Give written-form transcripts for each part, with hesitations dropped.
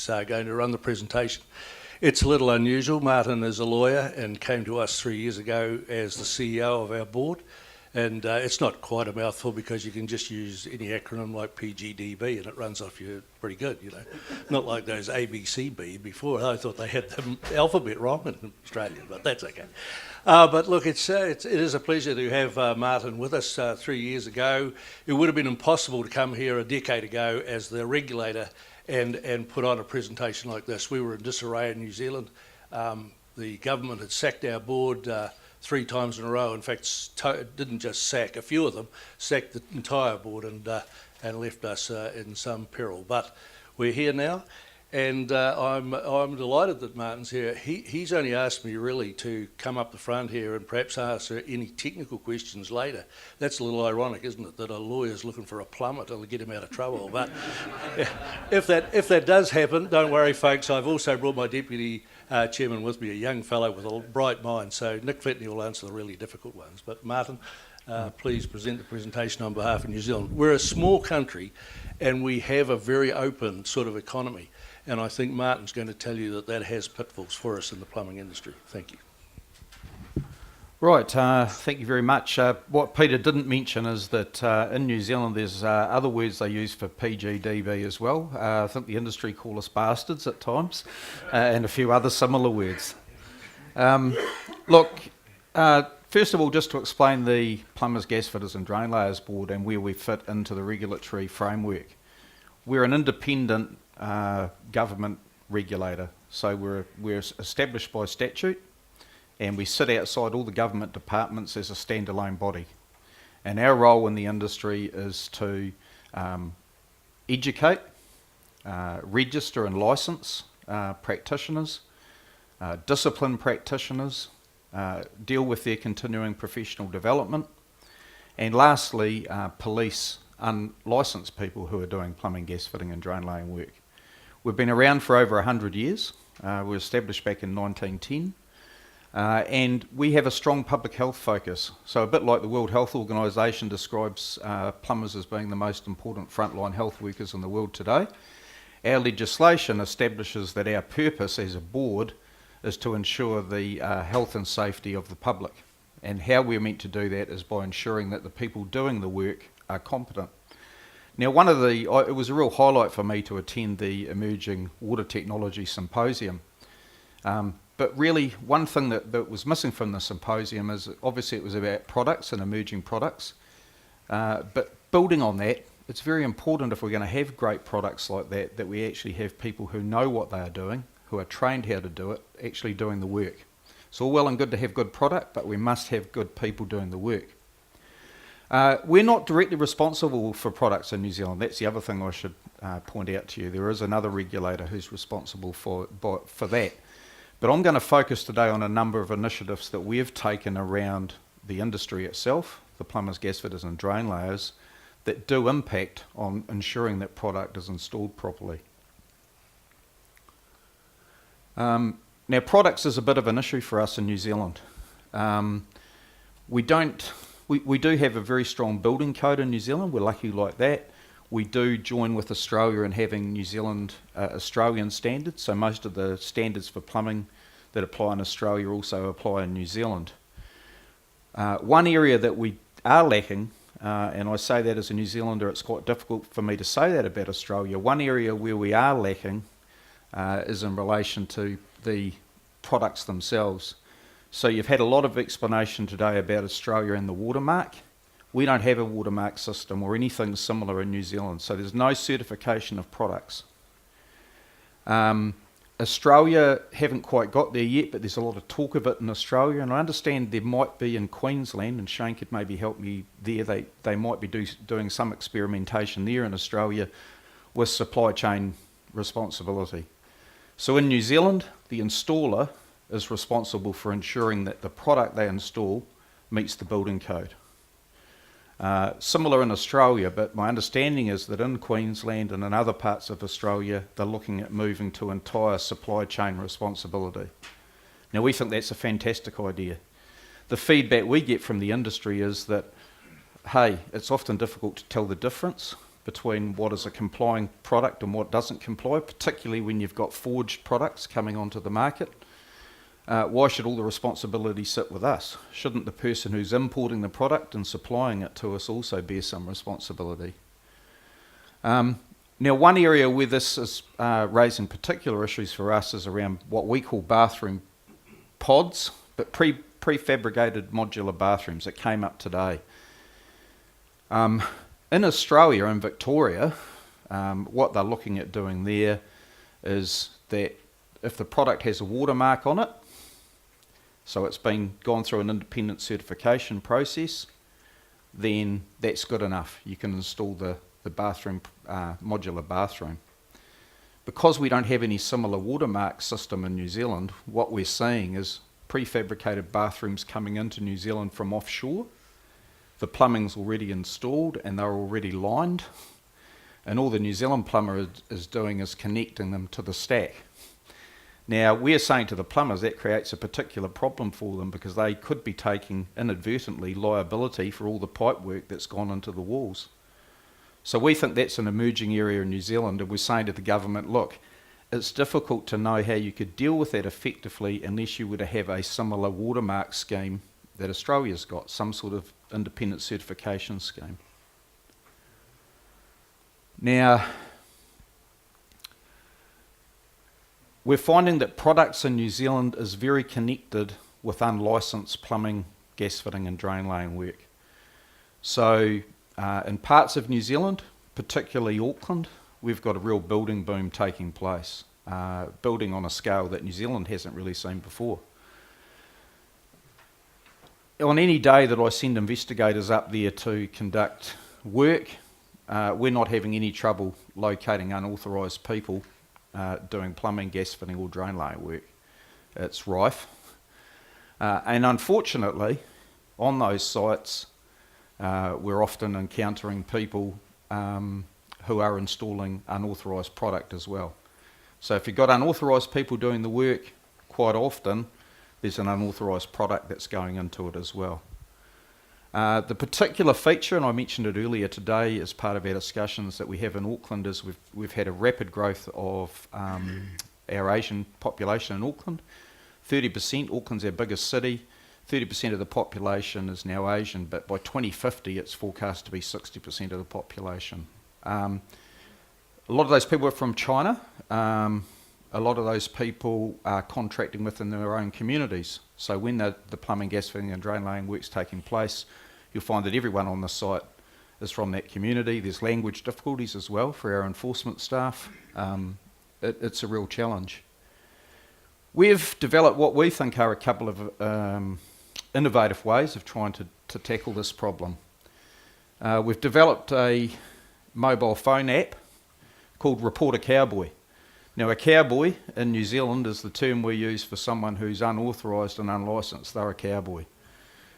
going to run the presentation. It's a little unusual. Martin is a lawyer and came to us 3 years ago as the CEO of our board. And it's not quite a mouthful because you can just use any acronym like PGDB and it runs off you pretty good, you know. Not like those ABCB before. I thought they had the alphabet wrong in Australia, but that's okay. But look, it is a pleasure to have Martin with us 3 years ago. It would have been impossible to come here a decade ago as the regulator and put on a presentation like this. We were in disarray in New Zealand. The government had sacked our board 3 times in a row. In fact, didn't just sack a few of them, sacked the entire board and left us in some peril. But we're here now, and I'm delighted that Martin's here. He's only asked me really to come up the front here and perhaps answer any technical questions later. That's a little ironic, isn't it, that a lawyer's looking for a plumber to get him out of trouble. But if that does happen, don't worry, folks. I've also brought my deputy chairman with me, a young fellow with a bright mind, so Nick Fetney will answer the really difficult ones. But Martin, please present the presentation on behalf of New Zealand. We're a small country and we have a very open sort of economy, and I think Martin's going to tell you that has pitfalls for us in the plumbing industry. Thank you. Right, thank you very much. What Peter didn't mention is that in New Zealand there's other words they use for PGDB as well. I think the industry call us bastards at times, and a few other similar words. Look, first of all, just to explain the Plumbers, Gasfitters and Drainlayers Board and where we fit into the regulatory framework. We're an independent government regulator, so we're established by statute, and we sit outside all the government departments as a standalone body. And our role in the industry is to educate, register and licence practitioners, discipline practitioners, deal with their continuing professional development, and lastly, police unlicensed people who are doing plumbing, gas fitting and drain laying work. We've been around for over 100 years. We were established back in 1910. And we have a strong public health focus. So a bit like the World Health Organisation describes plumbers as being the most important frontline health workers in the world today, our legislation establishes that our purpose as a board is to ensure the health and safety of the public. And how we're meant to do that is by ensuring that the people doing the work are competent. Now, it was a real highlight for me to attend the Emerging Water Technology Symposium. But really, one thing that was missing from the symposium is obviously it was about products and emerging products. But building on that, it's very important if we're going to have great products like that we actually have people who know what they are doing, who are trained how to do it, actually doing the work. It's all well and good to have good product, but we must have good people doing the work. We're not directly responsible for products in New Zealand. That's the other thing I should point out to you. There is another regulator who's responsible for that. But I'm going to focus today on a number of initiatives that we've taken around the industry itself, the plumbers, gasfitters and drainlayers, that do impact on ensuring that product is installed properly. Now, products is a bit of an issue for us in New Zealand. We do have a very strong building code in New Zealand. We're lucky like that. We do join with Australia in having New Zealand Australian standards, so most of the standards for plumbing that apply in Australia also apply in New Zealand. One area that we are lacking, and I say that as a New Zealander, it's quite difficult for me to say that about Australia. One area where we are lacking is in relation to the products themselves. So you've had a lot of explanation today about Australia and the watermark. We don't have a watermark system or anything similar in New Zealand, so there's no certification of products. Australia haven't quite got there yet, but there's a lot of talk of it in Australia, and I understand there might be in Queensland, and Shane could maybe help me there, they might be doing some experimentation there in Australia with supply chain responsibility. So in New Zealand, the installer is responsible for ensuring that the product they install meets the building code. Similar in Australia, but my understanding is that in Queensland and in other parts of Australia, they're looking at moving to entire supply chain responsibility. Now, we think that's a fantastic idea. The feedback we get from the industry is that, hey, it's often difficult to tell the difference between what is a complying product and what doesn't comply, particularly when you've got forged products coming onto the market. Why should all the responsibility sit with us? Shouldn't the person who's importing the product and supplying it to us also bear some responsibility? Now, one area where this is raising particular issues for us is around what we call bathroom pods, but prefabricated modular bathrooms that came up today. In Australia and Victoria, what they're looking at doing there is that if the product has a watermark on it, so it's gone through an independent certification process, then that's good enough. You can install the bathroom, modular bathroom. Because we don't have any similar watermark system in New Zealand, what we're seeing is prefabricated bathrooms coming into New Zealand from offshore. The plumbing's already installed and they're already lined, and all the New Zealand plumber is doing is connecting them to the stack. Now, we're saying to the plumbers that creates a particular problem for them, because they could be taking inadvertently liability for all the pipe work that's gone into the walls. So we think that's an emerging area in New Zealand, and we're saying to the government, look, it's difficult to know how you could deal with that effectively unless you were to have a similar watermark scheme that Australia's got, some sort of independent certification scheme. Now, we're finding that products in New Zealand is very connected with unlicensed plumbing, gas fitting and drain laying work. So in parts of New Zealand, particularly Auckland, we've got a real building boom taking place, building on a scale that New Zealand hasn't really seen before. On any day that I send investigators up there to conduct work, we're not having any trouble locating unauthorised people doing plumbing, gas fitting or drain laying work. It's rife. And unfortunately, on those sites, we're often encountering people who are installing unauthorised product as well. So if you've got unauthorised people doing the work, quite often there's an unauthorised product that's going into it as well. The particular feature, and I mentioned it earlier today as part of our discussions that we have in Auckland, is we've had a rapid growth of our Asian population in Auckland. 30%, Auckland's our biggest city, 30% of the population is now Asian, but by 2050 it's forecast to be 60% of the population. A lot of those people are from China. A lot of those people are contracting within their own communities. So when the plumbing, gas fitting and drain laying work's taking place, you'll find that everyone on the site is from that community. There's language difficulties as well for our enforcement staff. It's a real challenge. We've developed what we think are a couple of innovative ways of trying to tackle this problem. We've developed a mobile phone app called Report a Cowboy. Now, a cowboy in New Zealand is the term we use for someone who's unauthorised and unlicensed. They're a cowboy.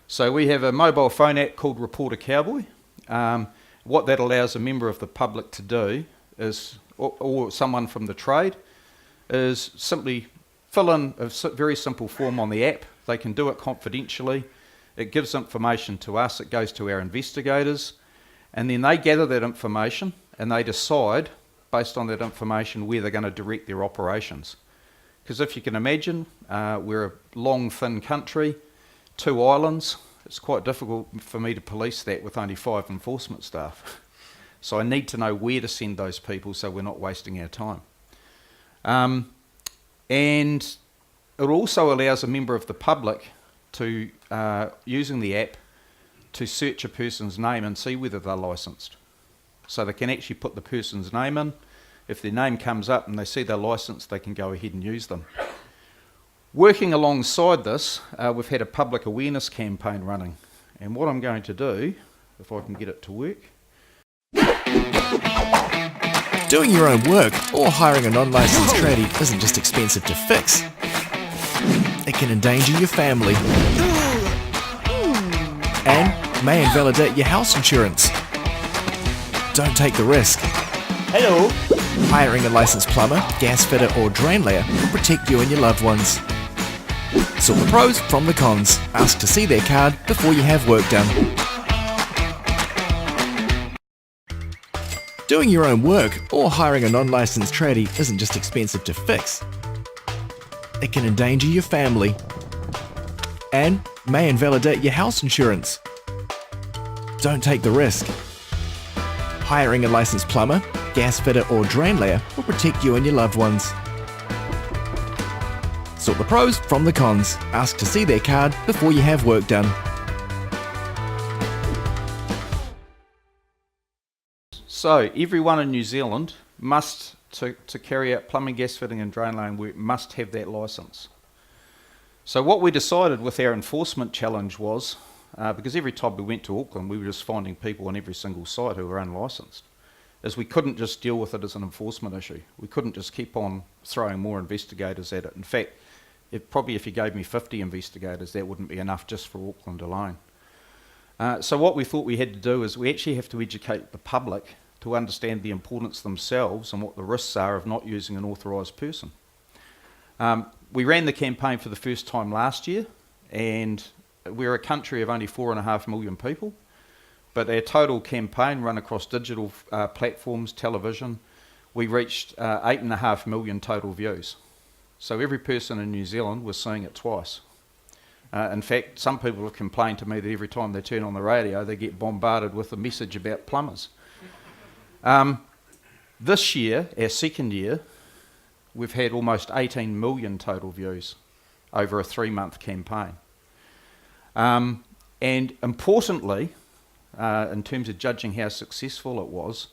So we have a mobile phone app called Report a Cowboy. What that allows a member of the public to do is, or someone from the trade, is simply fill in a very simple form on the app. They can do it confidentially. It gives information to us. It goes to our investigators. And then they gather that information and they decide, based on that information, where they're going to direct their operations. Because if you can imagine, we're a long, thin country, 2 islands. It's quite difficult for me to police that with only 5 enforcement staff. So I need to know where to send those people so we're not wasting our time. And it also allows a member of the public to, using the app, to search a person's name and see whether they're licensed. So they can actually put the person's name in. If their name comes up and they see they're licensed, they can go ahead and use them. Working alongside this, we've had a public awareness campaign running. And what I'm going to do, if I can get it to work. Doing your own work or hiring a non-licensed tradie isn't just expensive to fix. It can endanger your family and may invalidate your house insurance. Don't take the risk. Hello. Hiring a licensed plumber, gas fitter or drain layer will protect you and your loved ones. Sort the pros from the cons. Ask to see their card before you have work done. Doing your own work or hiring a non-licensed tradie isn't just expensive to fix. It can endanger your family and may invalidate your house insurance. Don't take the risk. Hiring a licensed plumber, gasfitter or drainlayer will protect you and your loved ones. Sort the pros from the cons. Ask to see their card before you have work done. So everyone in New Zealand must, to carry out plumbing, gas fitting and drain laying work, must have that licence. So what we decided with our enforcement challenge was, because every time we went to Auckland we were just finding people on every single site who were unlicensed, is we couldn't just deal with it as an enforcement issue. We couldn't just keep on throwing more investigators at it. In fact, if you gave me 50 investigators, that wouldn't be enough just for Auckland alone. So what we thought we had to do is we actually have to educate the public to understand the importance themselves and what the risks are of not using an authorised person. We ran the campaign for the first time last year, and we're a country of only 4.5 million people, but our total campaign run across digital platforms, television, we reached 8.5 million total views. So every person in New Zealand was seeing it twice. In fact, some people have complained to me that every time they turn on the radio, they get bombarded with a message about plumbers. This year, our second year, we've had almost 18 million total views over a 3-month campaign. And importantly, in terms of judging how successful it was,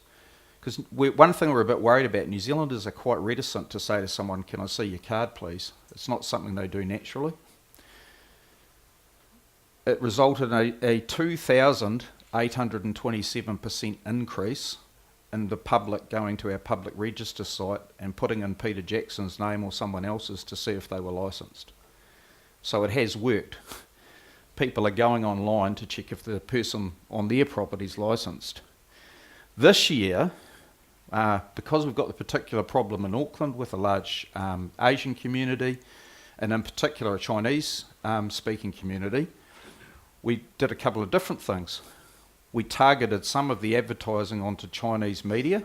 because one thing we're a bit worried about, New Zealanders are quite reticent to say to someone, "Can I see your card, please?" It's not something they do naturally. It resulted in a 2,827% increase in the public going to our public register site and putting in Peter Jackson's name or someone else's to see if they were licensed. So it has worked. People are going online to check if the person on their property is licensed. This year, because we've got the particular problem in Auckland with a large Asian community, and in particular a Chinese speaking community, we did a couple of different things. We targeted some of the advertising onto Chinese media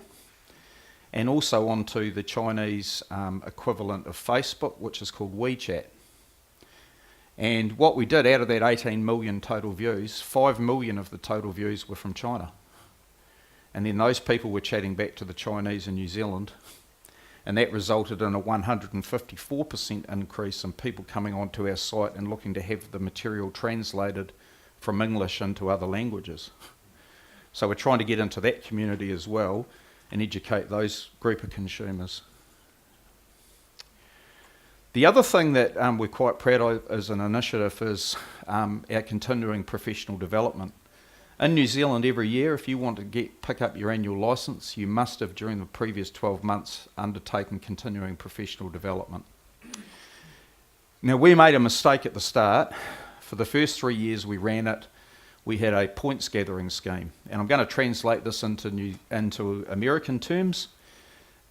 and also onto the Chinese equivalent of Facebook, which is called WeChat. And what we did, out of that 18 million total views, 5 million of the total views were from China. And then those people were chatting back to the Chinese in New Zealand, and that resulted in a 154% increase in people coming onto our site and looking to have the material translated from English into other languages. So we're trying to get into that community as well and educate those group of consumers. The other thing that we're quite proud of as an initiative is our continuing professional development. In New Zealand every year, if you want to pick up your annual licence, you must have during the previous 12 months undertaken continuing professional development. Now we made a mistake at the start. For the first 3 years we ran it, we had a points gathering scheme, and I'm going to translate this into American terms.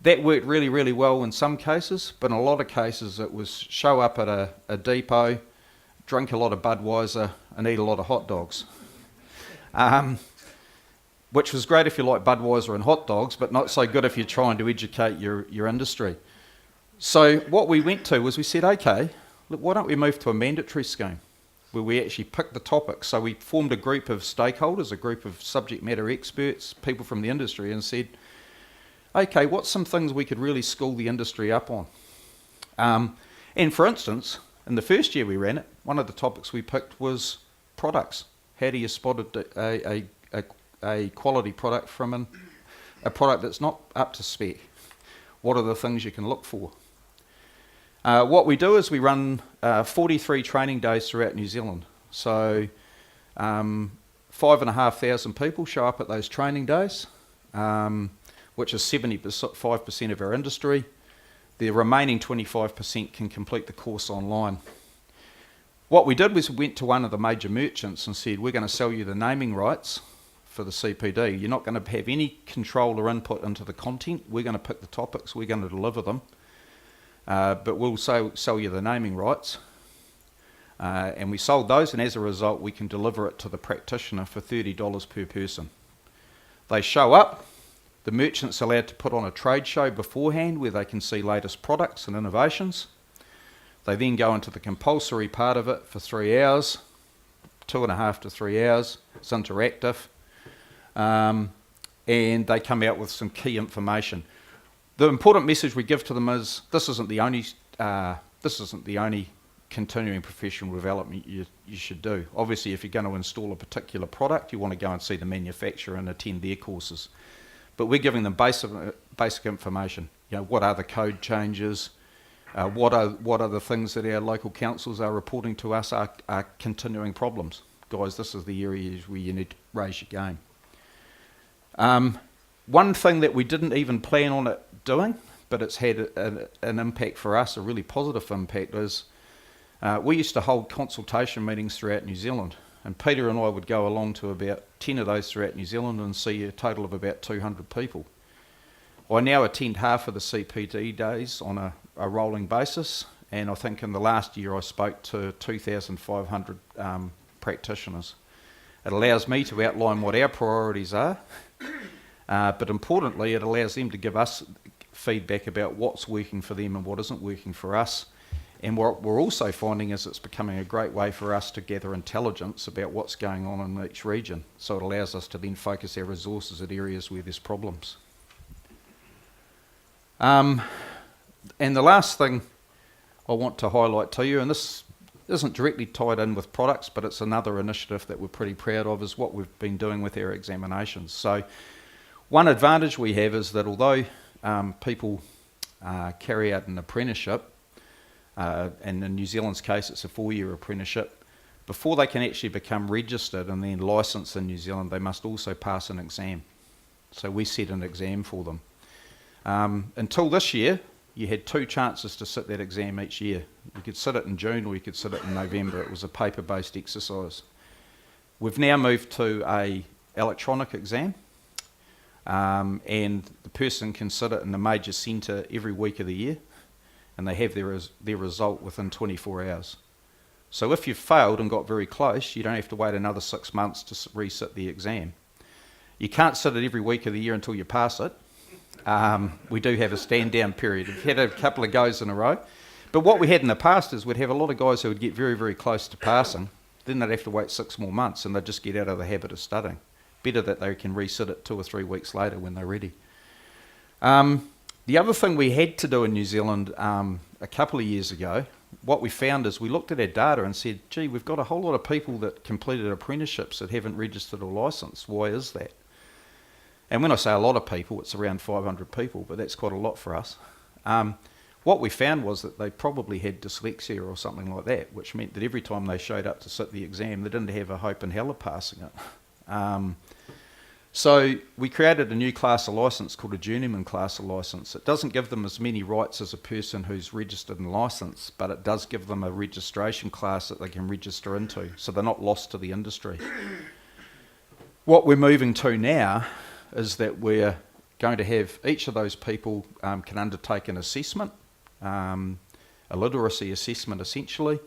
That worked really, really well in some cases, but in a lot of cases it was show up at a depot, drink a lot of Budweiser and eat a lot of hot dogs. Which was great if you like Budweiser and hot dogs, but not so good if you're trying to educate your industry. So what we went to was we said, okay, look, why don't we move to a mandatory scheme where we actually pick the topics. So we formed a group of stakeholders, a group of subject matter experts, people from the industry, and said, okay, what's some things we could really school the industry up on? And for instance, in the first year we ran it, one of the topics we picked was products. How do you spot a quality product from a product that's not up to spec? What are the things you can look for? What we do is we run 43 training days throughout New Zealand. So 5,500 people show up at those training days, which is 75% of our industry. The remaining 25% can complete the course online. What we did was we went to one of the major merchants and said, we're going to sell you the naming rights for the CPD. You're not going to have any control or input into the content. We're going to pick the topics, we're going to deliver them. But we'll sell you the naming rights. And we sold those, and as a result we can deliver it to the practitioner for $30 per person. They show up, The merchant's allowed to put on a trade show beforehand where they can see latest products and innovations. They then go into the compulsory part of it for 3 hours, 2.5 to 3 hours. It's interactive. And they come out with some key information. The important message we give to them is this isn't the only continuing professional development you should do. Obviously, if you're going to install a particular product, you want to go and see the manufacturer and attend their courses. But we're giving them basic information. You know, what are the code changes? What are the things that our local councils are reporting to us are continuing problems? Guys, this is the areas where you need to raise your game. One thing that we didn't even plan on it doing, but it's had an impact for us, a really positive impact, is we used to hold consultation meetings throughout New Zealand, and Peter and I would go along to about 10 of those throughout New Zealand and see a total of about 200 people. I now attend half of the CPD days on a rolling basis, and I think in the last year I spoke to 2,500 practitioners. It allows me to outline what our priorities are, but importantly it allows them to give us feedback about what's working for them and what isn't working for us. And what we're also finding is it's becoming a great way for us to gather intelligence about what's going on in each region. So it allows us to then focus our resources at areas where there's problems. And the last thing I want to highlight to you, and this isn't directly tied in with products, but it's another initiative that we're pretty proud of, is what we've been doing with our examinations. So one advantage we have is that although people carry out an apprenticeship, and in New Zealand's case it's a 4-year apprenticeship, before they can actually become registered and then licensed in New Zealand, they must also pass an exam. So we set an exam for them. Until this year, you had 2 chances to sit that exam each year. You could sit it in June or you could sit it in November. It was a paper-based exercise. We've now moved to an electronic exam, and the person can sit it in a major centre every week of the year, and they have their result within 24 hours. So if you've failed and got very close, you don't have to wait another 6 months to resit the exam. You can't sit it every week of the year until you pass it. We do have a stand-down period. We've had a couple of goes in a row. But what we had in the past is we'd have a lot of guys who would get very, very close to passing. Then they'd have to wait 6 more months and they'd just get out of the habit of studying. Better that they can resit it 2 or 3 weeks later when they're ready. The other thing we had to do in New Zealand a couple of years ago, what we found is we looked at our data and said, gee, we've got a whole lot of people that completed apprenticeships that haven't registered or licensed. Why is that? And when I say a lot of people, it's around 500 people, but that's quite a lot for us. What we found was that they probably had dyslexia or something like that, which meant that every time they showed up to sit the exam, they didn't have a hope in hell of passing it. So we created a new class of licence called a Journeyman class of licence. It doesn't give them as many rights as a person who's registered and licensed, but it does give them a registration class that they can register into, so they're not lost to the industry. What we're moving to now is that we're going to have each of those people can undertake an assessment, a literacy assessment essentially.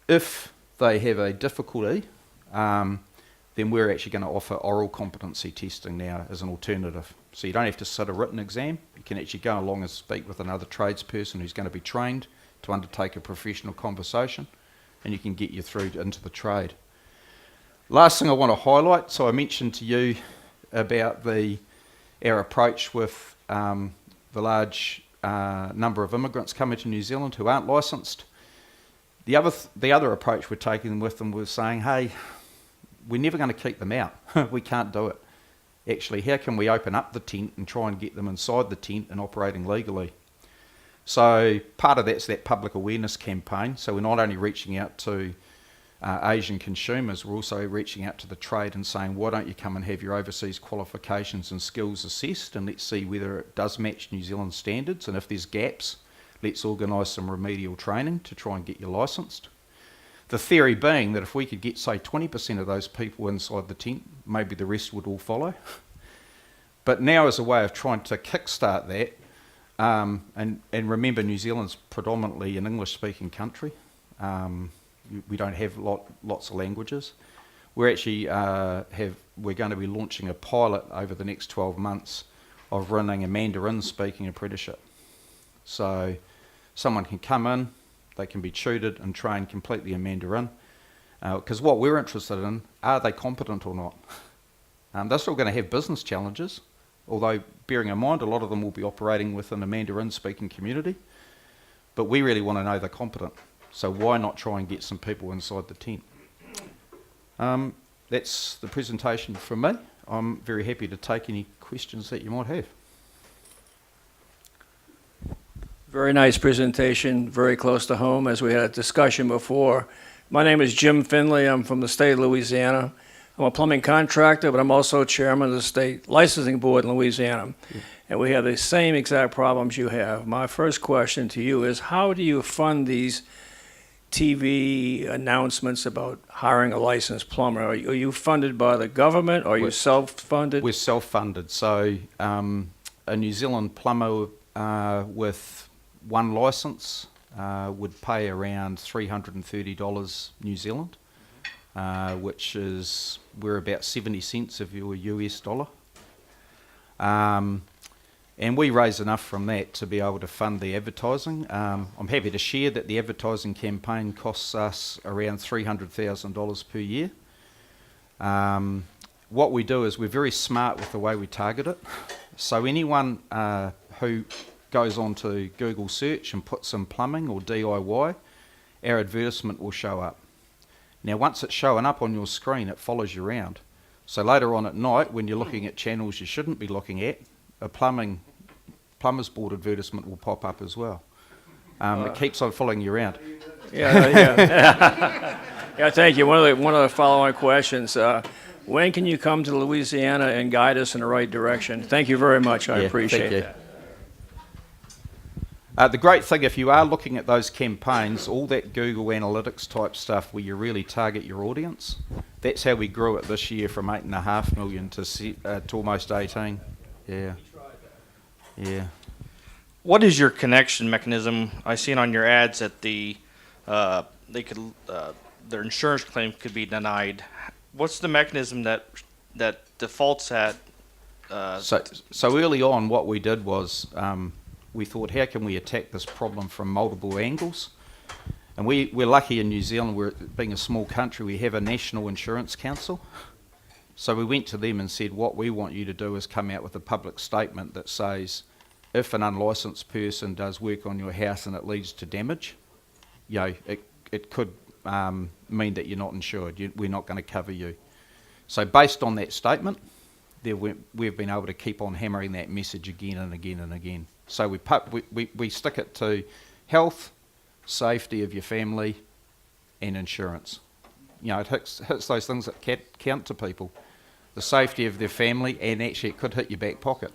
If they have a difficulty, then we're actually going to offer oral competency testing now as an alternative. So you don't have to sit a written exam. You can actually go along and speak with another tradesperson who's going to be trained to undertake a professional conversation, and you can get you through into the trade. Last thing I want to highlight, so I mentioned to you about our approach with the large number of immigrants coming to New Zealand who aren't licensed. The other approach we're taking with them was saying, hey, we're never going to keep them out. We can't do it. Actually, how can we open up the tent and try and get them inside the tent and operating legally? So part of that's that public awareness campaign. So we're not only reaching out to Asian consumers, we're also reaching out to the trade and saying, why don't you come and have your overseas qualifications and skills assessed, and let's see whether it does match New Zealand standards, and if there's gaps, let's organise some remedial training to try and get you licensed. The theory being that if we could get, say, 20% of those people inside the tent, maybe the rest would all follow. But now as a way of trying to kickstart that, and remember New Zealand's predominantly an English-speaking country, we don't have lots of languages. We're actually we're going to be launching a pilot over the next 12 months of running a Mandarin-speaking apprenticeship. So someone can come in, they can be tutored and trained completely in Mandarin, because what we're interested in, are they competent or not? They're still going to have business challenges, although bearing in mind a lot of them will be operating within a Mandarin-speaking community, but we really want to know they're competent. So why not try and get some people inside the tent? That's the presentation from me. I'm very happy to take any questions that you might have. Very nice presentation, very close to home, as we had a discussion before. My name is Jim Finley. I'm from the state of Louisiana. I'm a plumbing contractor, but I'm also chairman of the state licensing board in Louisiana. Yeah. And we have the same exact problems you have. My first question to you is, how do you fund these TV announcements about hiring a licensed plumber? Are you funded by the government, or are you self-funded? We're self-funded. So a New Zealand plumber with one licence would pay around $330 New Zealand, which is, we're about 70 cents of your US dollar. And we raise enough from that to be able to fund the advertising. I'm happy to share that the advertising campaign costs us around $300,000 per year. What we do is we're very smart with the way we target it. So anyone who goes onto Google search and puts in plumbing or DIY, our advertisement will show up. Now once it's showing up on your screen, it follows you around. So later on at night, when you're looking at channels you shouldn't be looking at, a plumber's board advertisement will pop up as well. It keeps on following you around. Yeah. Yeah, thank you. One of the following questions, when can you come to Louisiana and guide us in the right direction? Thank you very much. I appreciate that. The great thing, if you are looking at those campaigns, all that Google Analytics type stuff where you really target your audience, that's how we grew it this year from 8.5 million to almost 18. Yeah. Yeah. What is your connection mechanism? I seen on your ads that their insurance claim could be denied. What's the mechanism that defaults at? So early on, what we did was we thought, how can we attack this problem from multiple angles? And we're lucky in New Zealand, being a small country, we have a national insurance council. So we went to them and said, what we want you to do is come out with a public statement that says, if an unlicensed person does work on your house and it leads to damage, it could mean that you're not insured. We're not going to cover you. So based on that statement, we've been able to keep on hammering that message again and again and again. So we stick it to health, safety of your family, and insurance. It hits those things that count to people. The safety of their family, and actually it could hit your back pocket.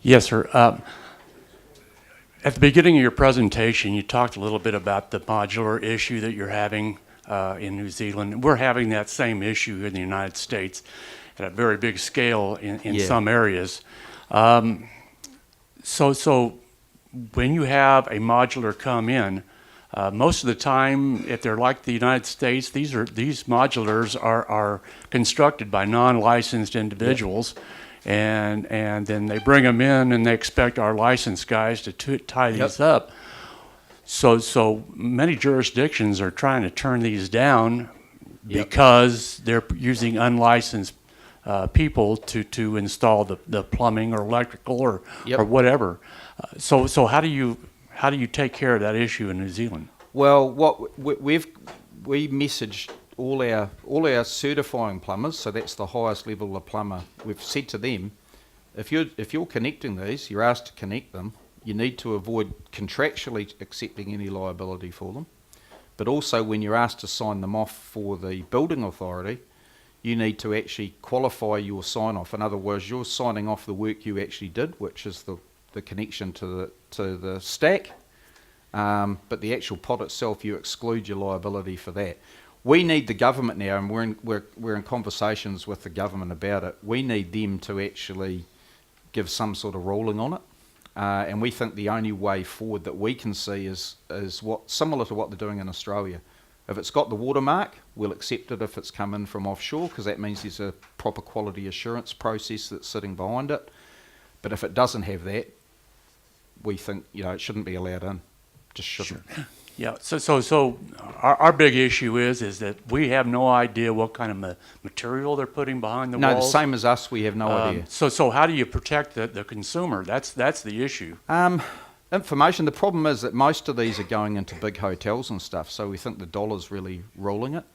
Yes, sir. At the beginning of your presentation, you talked a little bit about the modular issue that you're having in New Zealand. We're having that same issue in the United States at a very big scale in some areas. So when you have a modular come in, most of the time, if they're like the United States, these modulars are constructed by non-licensed individuals. And then they bring them in and they expect our licensed guys to tie these up. So many jurisdictions are trying to turn these down because they're using unlicensed people to install the plumbing or electrical or whatever. So how do you take care of that issue in New Zealand? Well, what we messaged all our certifying plumbers, so that's the highest level of plumber. We've said to them, if you're connecting these, you're asked to connect them. You need to avoid contractually accepting any liability for them. But also, when you're asked to sign them off for the building authority, you need to actually qualify your sign-off. In other words, you're signing off the work you actually did, which is the connection to the stack. But the actual pot itself, you exclude your liability for that. We need the government now, and we're in conversations with the government about it. We need them to actually give some sort of ruling on it, and we think the only way forward that we can see is what similar to what they're doing in Australia. If it's got the watermark, we'll accept it if it's come in from offshore, because that means there's a proper quality assurance process that's sitting behind it. But if it doesn't have that, we think, it shouldn't be allowed in. Just shouldn't. Yeah, so our big issue is that we have no idea what kind of material they're putting behind the No, walls. the same as us, we have no idea. So how do you protect the consumer? That's the issue. Information, the problem is that most of these are going into big hotels and stuff, so we think the dollar's really ruling it.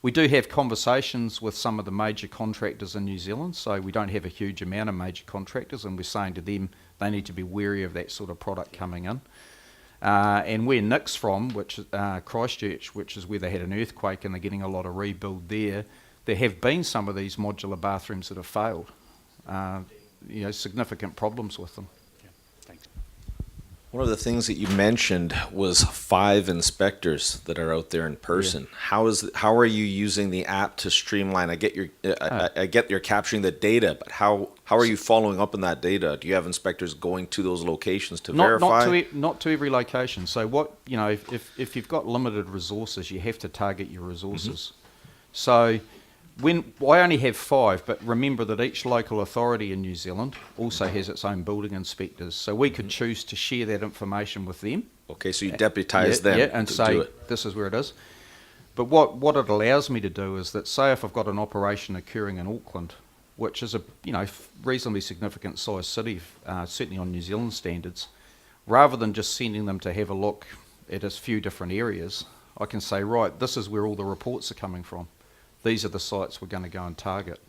We do have conversations with some of the major contractors in New Zealand, so we don't have a huge amount of major contractors, and we're saying to them they need to be wary of that sort of product coming in. And where Nick's from, which is Christchurch, which is where they had an earthquake and they're getting a lot of rebuild there have been some of these modular bathrooms that have failed. Significant problems with them. One of the things that you mentioned was 5 inspectors that are out there in person. Yeah. How are you using the app to streamline? I get you're capturing the data, but how are you following up on that data? Do you have inspectors going to those locations to verify? Not to every location. So if you've got limited resources, you have to target your resources. Mm-hmm. So I only have 5, but remember that each local authority in New Zealand also has its own building inspectors. So we could choose to share that information with them. Okay, so you deputise them and to say, do it. This is where it is. But what it allows me to do is that, say if I've got an operation occurring in Auckland, which is a reasonably significant size city, certainly on New Zealand standards, rather than just sending them to have a look at a few different areas, I can say, right, this is where all the reports are coming from. These are the sites we're going to go and target.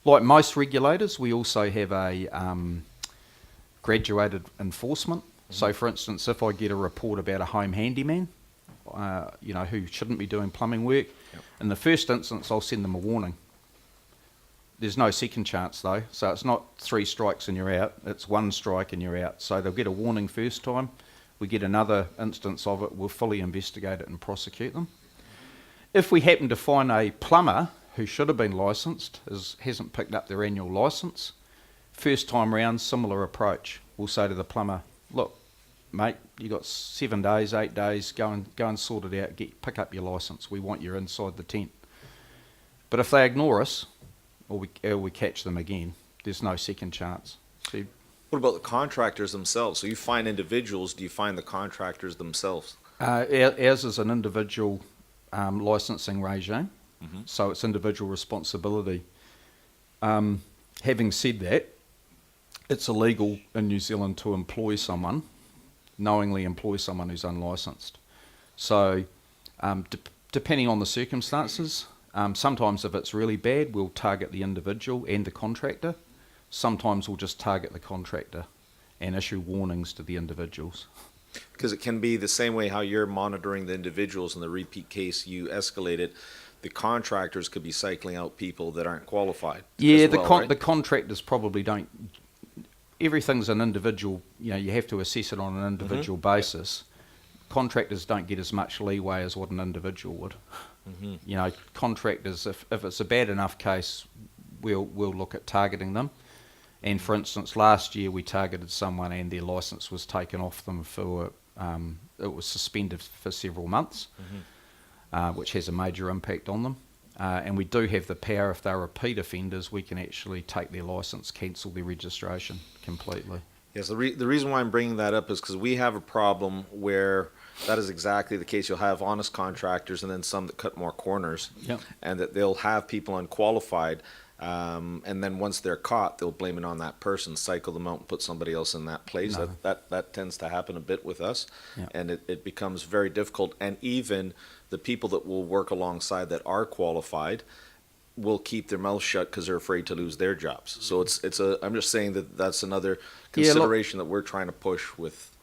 Like most regulators, we also have a graduated enforcement. Mm-hmm. So, for instance, if I get a report about a home handyman, who shouldn't be doing plumbing work, in the first instance, I'll send them a warning. There's no second chance, though. So it's not 3 strikes and you're out. It's 1 strike and you're out. So they'll get a warning first time. We get another instance of it, we'll fully investigate it and prosecute them. If we happen to find a plumber who should have been licensed, hasn't picked up their annual licence, first time round, similar approach. We'll say to the plumber, look, mate, you got 7 days, 8 days, go and sort it out, pick up your licence. We want you inside the tent. But if they ignore us, or we catch them again, there's no second chance. So, what about the contractors themselves? So you find individuals, do you find the contractors themselves? Ours is an individual licensing regime, so it's individual responsibility. Having said that, it's illegal in New Zealand to knowingly employ someone who's unlicensed. So depending on the circumstances, sometimes if it's really bad, we'll target the individual and the contractor. Sometimes we'll just target the contractor and issue warnings to the individuals. Because it can be the same way how you're monitoring the individuals in the repeat case you escalated. The contractors could be cycling out people that aren't qualified. Yeah, right? The contractors probably don't. Everything's an individual. You have to assess it on an individual basis. Contractors don't get as much leeway as what an individual would. Mm-hmm. Contractors, if it's a bad enough case, we'll look at targeting them. And for instance, last year we targeted someone and their licence was taken off them for, it was suspended for several months, which has a major impact on them. And we do have the power, if they're repeat offenders, we can actually take their licence, cancel their registration completely. Yes, the reason why I'm bringing that up is because we have a problem where that is exactly the case. You'll have honest contractors and then some that cut more corners, and that they'll have people unqualified. And then once they're caught, they'll blame it on that person, cycle them out and put somebody else in that place. No. That tends to happen a bit with us, and it becomes very difficult. And even the people that will work alongside that are qualified will keep their mouth shut because they're afraid to lose their jobs. So I'm just saying that's another consideration that we're trying to push with.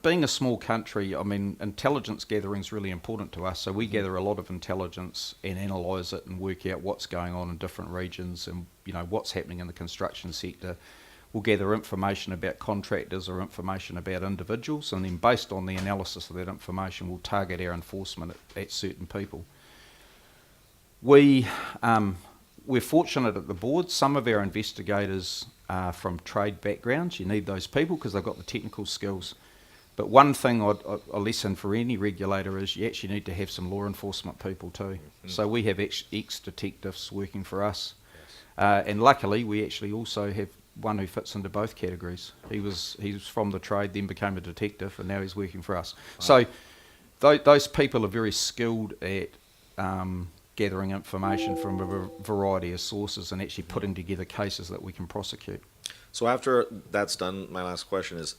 Being a small country, intelligence gathering is really important to us. So we gather a lot of intelligence and analyse it and work out what's going on in different regions and what's happening in the construction sector. We'll gather information about contractors or information about individuals, and then based on the analysis of that information, we'll target our enforcement at certain people. We're fortunate at the board. Some of our investigators are from trade backgrounds. You need those people because they've got the technical skills. But one thing, a lesson for any regulator is you actually need to have some law enforcement people too. So we have ex-detectives working for us. And luckily, we actually also have one who fits into both categories. He was from the trade, then became a detective, and now he's working for us. So those people are very skilled at gathering information from a variety of sources and actually putting together cases that we can prosecute. So after that's done, my last question is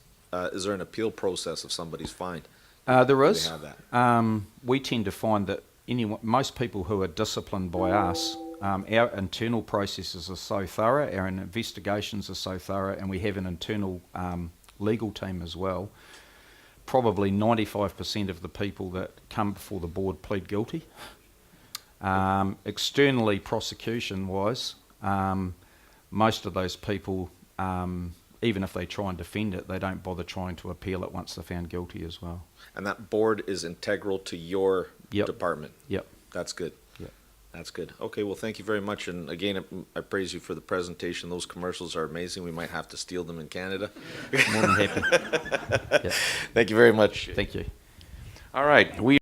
there an appeal process if somebody's fined? There is. They have that. We tend to find that most people who are disciplined by us, our internal processes are so thorough, our investigations are so thorough, and we have an internal legal team as well. Probably 95% of the people that come before the board plead guilty. Externally, prosecution-wise, most of those people, even if they try and defend it, they don't bother trying to appeal it once they're found guilty as well. And that board is integral to your department? Yep. That's good. Yep. That's good. Okay, well, thank you very much. And again, I praise you for the presentation. Those commercials are amazing. We might have to steal them in Canada. More than happy. Yep. Thank you very much. Thank you. All right, we